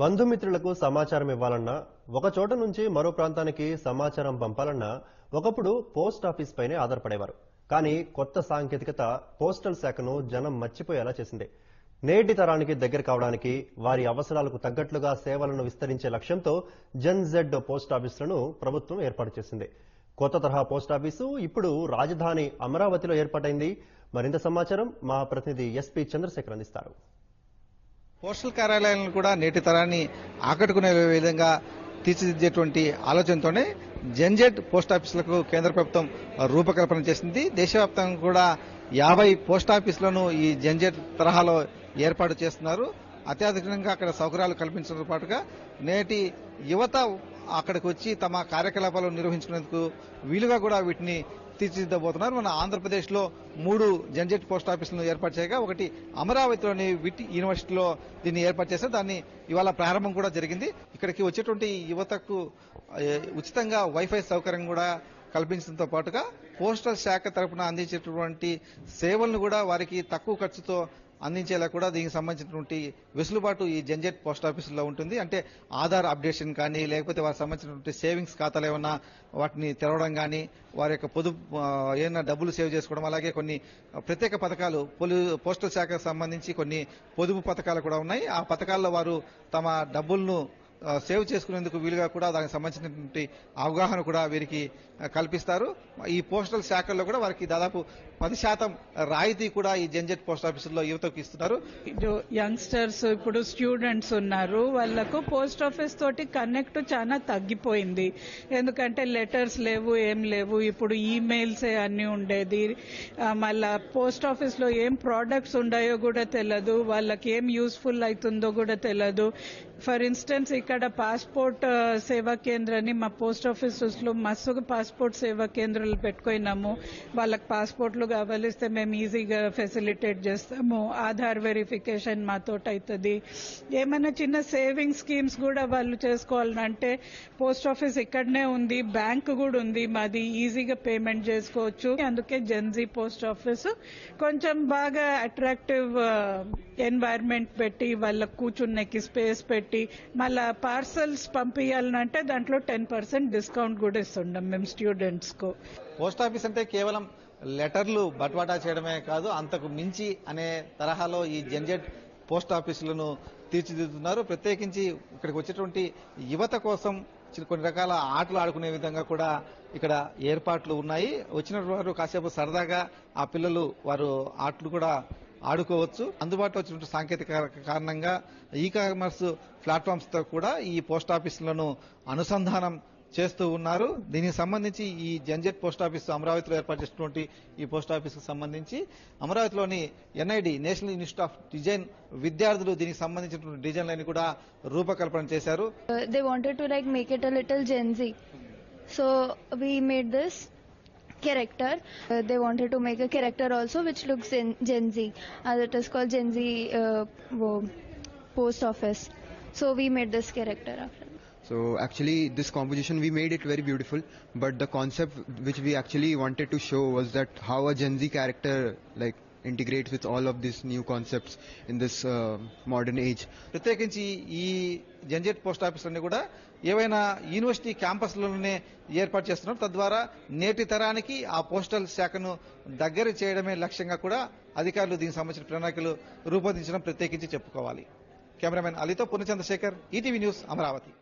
బంధుమిత్రులకు సమాచారం ఇవ్వాలన్నా, ఒక చోట నుంచి మరో ప్రాంతానికి సమాచారం పంపాలన్నా ఒకప్పుడు పోస్ట్ ఆఫీస్ పైనే ఆధారపడేవారు. కానీ కొత్త సాంకేతికత పోస్టల్ శాఖను జనం మర్చిపోయేలా చేసింది. నేటి తరానికి దగ్గర కావడానికి, వారి అవసరాలకు తగ్గట్లుగా సేవలను విస్తరించే లక్ష్యంతో జన్ జెడ్ పోస్ట్ ఆఫీసులను ప్రభుత్వం ఏర్పాటు చేసింది. కొత్త తరహా పోస్ట్ ఆఫీసు ఇప్పుడు రాజధాని అమరావతిలో ఏర్పాటైంది. మరింత సమాచారం మా ప్రతినిధి ఎస్పీ చంద్రశేఖర్ అందిస్తారు. పోస్టల్ కార్యాలయాలను కూడా నేటి తరాన్ని ఆకట్టుకునే విధంగా తీర్చిదిద్దేటువంటి ఆలోచనతోనే జన్జెడ్ పోస్ట్ ఆఫీసులకు కేంద్ర ప్రభుత్వం రూపకల్పన చేసింది. దేశవ్యాప్తంగా కూడా 50 పోస్ట్ ఆఫీసులను ఈ జన్జెడ్ తరహాలో ఏర్పాటు చేస్తున్నారు. అత్యాధునికంగా అక్కడ సౌకర్యాలు కల్పించడంతో పాటుగా నేటి యువత అక్కడికి వచ్చి తమ కార్యకలాపాలు నిర్వహించుకునేందుకు వీలుగా కూడా వీటిని తీర్చిదిద్దబోతున్నారు. మన ఆంధ్రప్రదేశ్ లో 3 జన్జెట్ పోస్ట్ ఆఫీసులను ఏర్పాటు చేయగా ఒకటి అమరావతిలోని విట్ యూనివర్సిటీలో దీన్ని ఏర్పాటు చేశారు. దాన్ని ఇవాళ ప్రారంభం కూడా జరిగింది. ఇక్కడికి వచ్చేటువంటి యువతకు ఉచితంగా వైఫై సౌకర్యం కూడా కల్పించడంతో పాటుగా పోస్టల్ శాఖ తరఫున అందించేటువంటి సేవలను కూడా వారికి తక్కువ ఖర్చుతో అందించేలా కూడా దీనికి సంబంధించినటువంటి వెసులుబాటు ఈ జన్జెట్ పోస్ట్ ఆఫీసులో ఉంటుంది. అంటే ఆధార్ అప్డేషన్ కానీ, లేకపోతే వారికి సంబంధించినటువంటి సేవింగ్స్ ఖాతాలు ఏమన్నా వాటిని తెరవడం కానీ, వారి యొక్క ఏదైనా డబ్బులు సేవ్ చేసుకోవడం, అలాగే కొన్ని ప్రత్యేక పథకాలు పోస్టల్ శాఖకు సంబంధించి కొన్ని పొదుపు పథకాలు కూడా ఉన్నాయి. ఆ పథకాల్లో వారు తమ డబ్బులను సేవ్ చేసుకునేందుకు వీలుగా కూడా దానికి సంబంధించినటువంటి అవగాహన కూడా వీరికి కల్పిస్తారు. ఈ పోస్టల్ శాఖల్లో కూడా వారికి దాదాపు 10% రాయితీ కూడా ఈ జన్జెట్ పోస్ట్ ఆఫీసుల్లో యువతకు ఇస్తున్నారు. యంగ్స్టర్స్ ఇప్పుడు స్టూడెంట్స్ ఉన్నారు, వాళ్లకు పోస్ట్ ఆఫీస్ తోటి కనెక్ట్ చాలా తగ్గిపోయింది. ఎందుకంటే లెటర్స్ లేవు, ఏం లేవు. ఇప్పుడు ఈమెయిల్స్ అన్ని ఉండేది. మళ్ళా పోస్ట్ ఆఫీస్ లో ఏం ప్రోడక్ట్స్ ఉన్నాయో కూడా తెలియదు, వాళ్ళకి ఏం యూస్ఫుల్ అవుతుందో కూడా తెలియదు. ఫర్ ఇన్స్టెన్స్ ఇక్కడ పాస్పోర్ట్ సేవా కేంద్రాన్ని మా పోస్ట్ ఆఫీసెస్ లో మస్తుగా పాస్పోర్ట్ సేవా కేంద్రాలు పెట్టుకున్నాము. వాళ్ళకి పాస్పోర్ట్లు కావాలిస్తే మేము ఈజీగా ఫెసిలిటేట్ చేస్తాము. ఆధార్ వెరిఫికేషన్ మాతోటి అవుతుంది. ఏమైనా చిన్న సేవింగ్ స్కీమ్స్ కూడా వాళ్ళు చేసుకోవాలంటే పోస్ట్ ఆఫీస్ ఇక్కడనే ఉంది, బ్యాంక్ కూడా ఉంది మాది, ఈజీగా పేమెంట్ చేసుకోవచ్చు. అందుకే జన్జీ పోస్ట్ ఆఫీస్ కొంచెం బాగా అట్రాక్టివ్ ఎన్వైరన్మెంట్ పెట్టి వాళ్ళకు కూర్చున్నకి స్పేస్ పెట్టి మళ్ళా పార్సల్స్ పంపించాలంటే దాంట్లో 10% డిస్కౌంట్ కూడా ఇస్తుండం మేము స్టూడెంట్స్ కు. పోస్ట్ ఆఫీస్ అంటే కేవలం లెటర్లు బట్వాటా చేయడమే కాదు, అంతకు మించి అనే తరహాలో ఈ జన్జెట్ పోస్ట్ ఆఫీసులను తీర్చిదిద్దుతున్నారు. ప్రత్యేకించి ఇక్కడికి వచ్చేటువంటి యువత కోసం కొన్ని రకాల ఆటలు ఆడుకునే విధంగా కూడా ఇక్కడ ఏర్పాట్లు ఉన్నాయి. వచ్చిన వారు కాసేపు సరదాగా ఆ పిల్లలు వారు ఆటలు కూడా ఆడుకోవచ్చు. అందుబాటులో వచ్చిన సాంకేతిక కారణంగా ఈ కామర్స్ ప్లాట్ఫామ్స్ తో కూడా ఈ పోస్ట్ ఆఫీసులను అనుసంధానం చేస్తూ ఉన్నారు. దీనికి సంబంధించి ఈ జన్జెట్ పోస్ట్ ఆఫీస్ అమరావతిలో ఏర్పాటు చేసినటువంటి ఈ పోస్ట్ ఆఫీస్ కు సంబంధించి అమరావతిలోని NID national institute of design విద్యార్థులు దీనికి సంబంధించినటువంటి డిజైన్లను కూడా రూపకల్పన చేశారు. They wanted to make it a little Gen Z, so we made this character. They wanted to make a character also which looks Gen Z, it is called Gen Z post office, so we made this character after. So actually this composition we made it very beautiful, but the concept which we actually wanted to show was that how a Gen Z character integrates with all of these new concepts in this modern age. ప్రత్యేకించి ఈ జన్జెట్ post ఆఫీసులన్నీ కూడా ఏవైనా university క్యాంపస్లోనే ఏర్పాటు చేస్తున్నారు. తద్వారా నేటి తరానికి ఆ పోస్టల్ శాఖను దగ్గర చేయడమే లక్ష్యంగా కూడా అధికారులు దీనికి సంబంధించిన ప్రణాళికలు రూపొందించడం ప్రత్యేకించి చెప్పుకోవాలి. కెమెరామెన్ అలీతో పూర్ణ చంద్రశేఖర్, ఈటీవీ న్యూస్, అమరావతి.